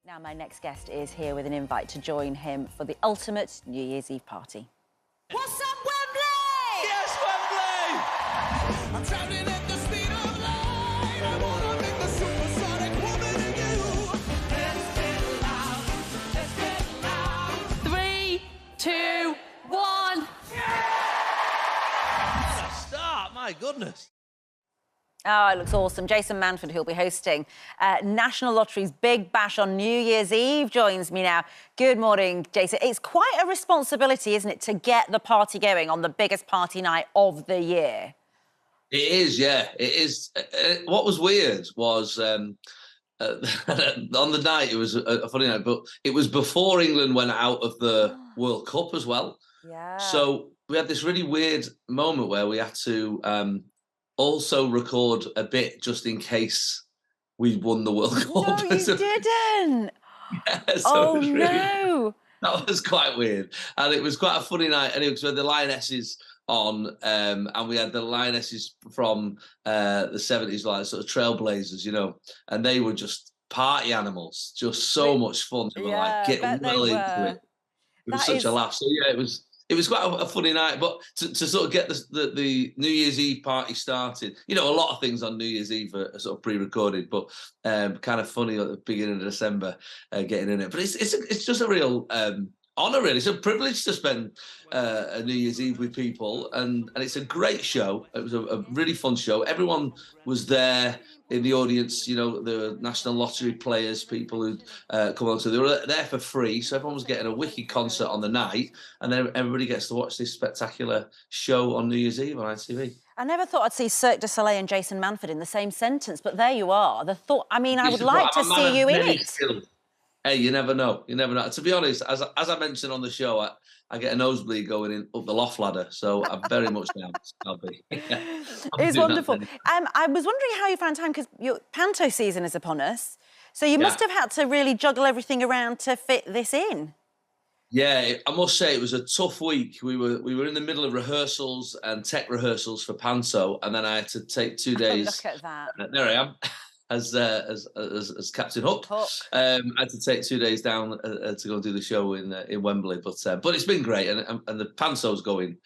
Now my next guest is here with an invite to join him for the ultimate New Year's Eve party. What's up, Wembley? Yes, Wembley! I'm traveling at the speed of light. I wanna make the supersonic woman in you. Let's get loud. Let's get loud. 3, 2, 1. What a start, my goodness. Oh, it looks awesome. Jason Manford, who'll be hosting National Lottery's Big Bash on New Year's Eve, joins me now. Good morning, Jason. It's quite a responsibility, isn't it, to get the party going on the biggest party night of the year? It is, yeah. It is. What was weird was on the night, it was a funny night, but it was before England went out of the World Cup as well. Yeah. So we had this really weird moment where we had to also record a bit just in case we won the World Cup. No, you didn't. Yeah, so Oh, it was really, no. that was quite weird. And it was quite a funny night. Anyway, because we had the Lionesses on, and we had the Lionesses from the 70s, like sort of trailblazers, you know, and they were just party animals, just so much fun. They were like getting well into it. It was such a laugh. So yeah, it was quite a funny night, but to sort of get the New Year's Eve party started, you know, a lot of things on New Year's Eve are sort of pre-recorded, but kind of funny at the beginning of December getting in it. But it's just a real honour, really. It's a privilege to spend a New Year's Eve with people, and it's a great show. It was a really fun show. Everyone was there in the audience, you know, the National Lottery players, people who come on to, they were there for free, so everyone was getting a wicked concert on the night, and then everybody gets to watch this spectacular show on New Year's Eve on ITV. I never thought I'd see Cirque du Soleil and Jason Manford in the same sentence, but there you are. I mean, I would like to see you in it. Hey, you never know. You never know. To be honest, as I mentioned on the show, I get a nosebleed going in up the loft ladder, so I'm very much down. I'll be. It's wonderful. I was wondering how you found time, because your Panto season is upon us, so you must have had to really juggle everything around to fit this in. Yeah, I must say it was a tough week. We were in the middle of rehearsals and tech rehearsals for Panto, and then I had to take 2 days. Look at that. There I am. As Captain Hook. I had to take 2 days down to go and do the show in Wembley, but it's been great, and the Panto's going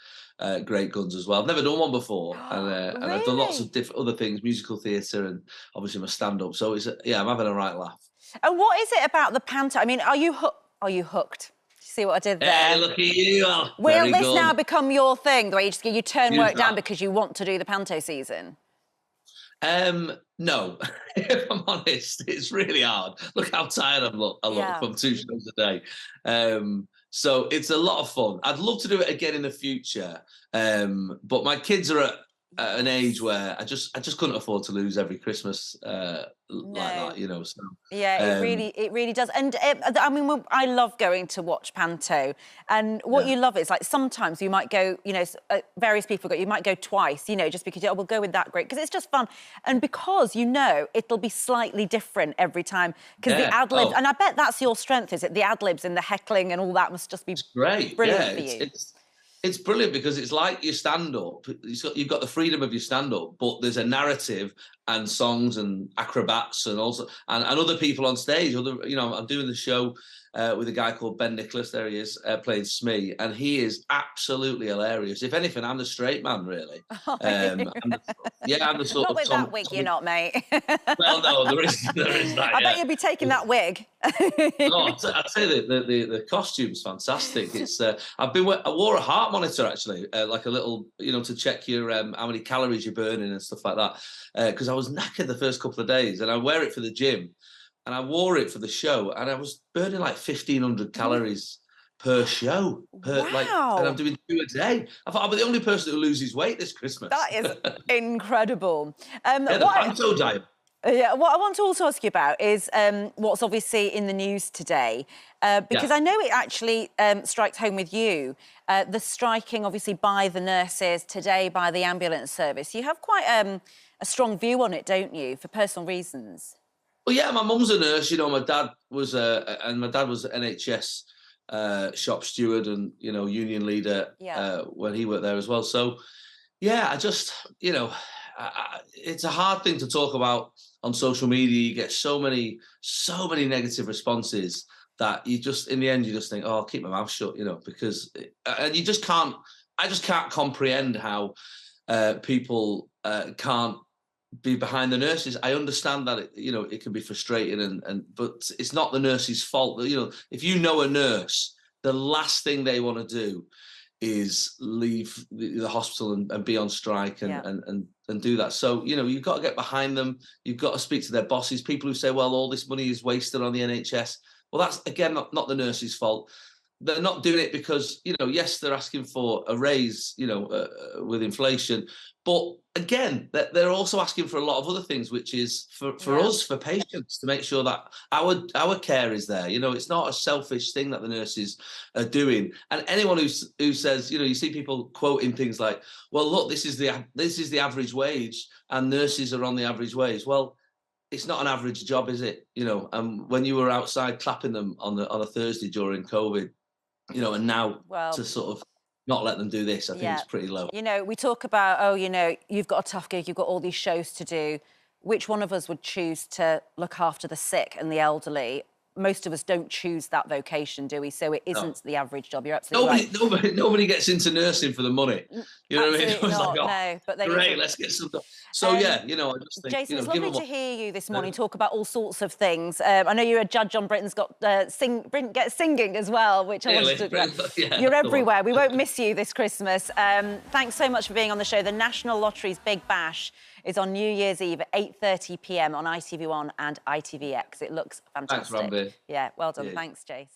great guns as well. I've never done one before, and I've done lots of different other things, musical theatre, and obviously my stand-up. So I'm having a right laugh. And what is it about the Panto? I mean, are you hooked? See what I did there? Hey, look at you. Will this now become your thing, the way you turn work down because you want to do the Panto season? No, if I'm honest, it's really hard. Look how tired I look from 2 shows a day. So it's a lot of fun. I'd love to do it again in the future. But my kids are at an age where I just couldn't afford to lose every Christmas like that, you know. So yeah, it really does. And I mean, I love going to watch Panto, and what you love is, like, sometimes you might go, you know, various people go, you might go twice, you know, just because we'll go with that, great, because it's just fun, and because you know it'll be slightly different every time, because the ad libs, and I bet that's your strength, is it? The ad libs and the heckling and all that must just be great, brilliant for you. It's brilliant because it's like your stand-up. You've got the freedom of your stand-up, but there's a narrative and songs and acrobats and other people on stage. You know, I'm doing the show with a guy called Ben Nicholas. There he is, playing Smee, and he is absolutely hilarious. If anything, I'm the straight man, really. I'm the sort not of with that wig, you're not, mate. Well, no, there is that. I bet you'll be taking that wig. I'd say the costume's fantastic. It's I wore a heart monitor, actually, like a little, you know, to check your how many calories you're burning and stuff like that, because I was knackered the first couple of days, and I wear it for the gym, and I wore it for the show, and I was burning like 1,500 calories per show. And I'm doing 2 a day. I thought I'll be the only person who loses weight this Christmas. That is incredible. The Panto diet. Yeah, what I want to also ask you about is what's obviously in the news today, because I know it actually strikes home with you, the striking, obviously, by the nurses today, by the ambulance service. You have quite a strong view on it, don't you, for personal reasons? Well, yeah, my mum's a nurse. You know, my dad was NHS shop steward and, you know, union leader when he worked there as well. So, yeah, I just, you know, it's a hard thing to talk about on social media. You get so many negative responses that you just, in the end, you just think, oh, I'll keep my mouth shut, you know, because, and you just can't, I just can't comprehend how people can't be behind the nurses. I understand that it can be frustrating, but it's not the nurse's fault. You know, if you know a nurse, the last thing they want to do is leave the hospital and be on strike and do that. So, you know, you've got to get behind them. You've got to speak to their bosses. People who say, well, all this money is wasted on the NHS. Well, that's, again, not the nurse's fault. They're not doing it because, you know, yes, they're asking for a raise, you know, with inflation. But again, they're also asking for a lot of other things, which is for us, for patients, to make sure that our care is there. You know, it's not a selfish thing that the nurses are doing. And anyone who says, you know, you see people quoting things like, well, look, this is the average wage and nurses are on the average wage. Well, it's not an average job, is it? You know, and when you were outside clapping them on a Thursday during COVID, you know, and now to sort of not let them do this, I think it's pretty low. You know, we talk about, oh, you know, you've got a tough gig, you've got all these shows to do. Which one of us would choose to look after the sick and the elderly? Most of us don't choose that vocation, do we? So it isn't the average job. You're absolutely right. Nobody gets into nursing for the money. You know what I mean? It was not, like, oh, no, but they great, let's get some. So yeah, you know, I just think, Jason, you know, it's lovely to hear you this morning talk about all sorts of things. I know you're a judge on Britain's Got Singing as well, which I wanted to talk about. You're everywhere. We won't miss you this Christmas. Thanks so much for being on the show. The National Lottery's Big Bash is on New Year's Eve at 8:30 p.m. on ITV1 and ITVX. It looks fantastic. Thanks, Rambi. Yeah, well done. Thanks, Jace.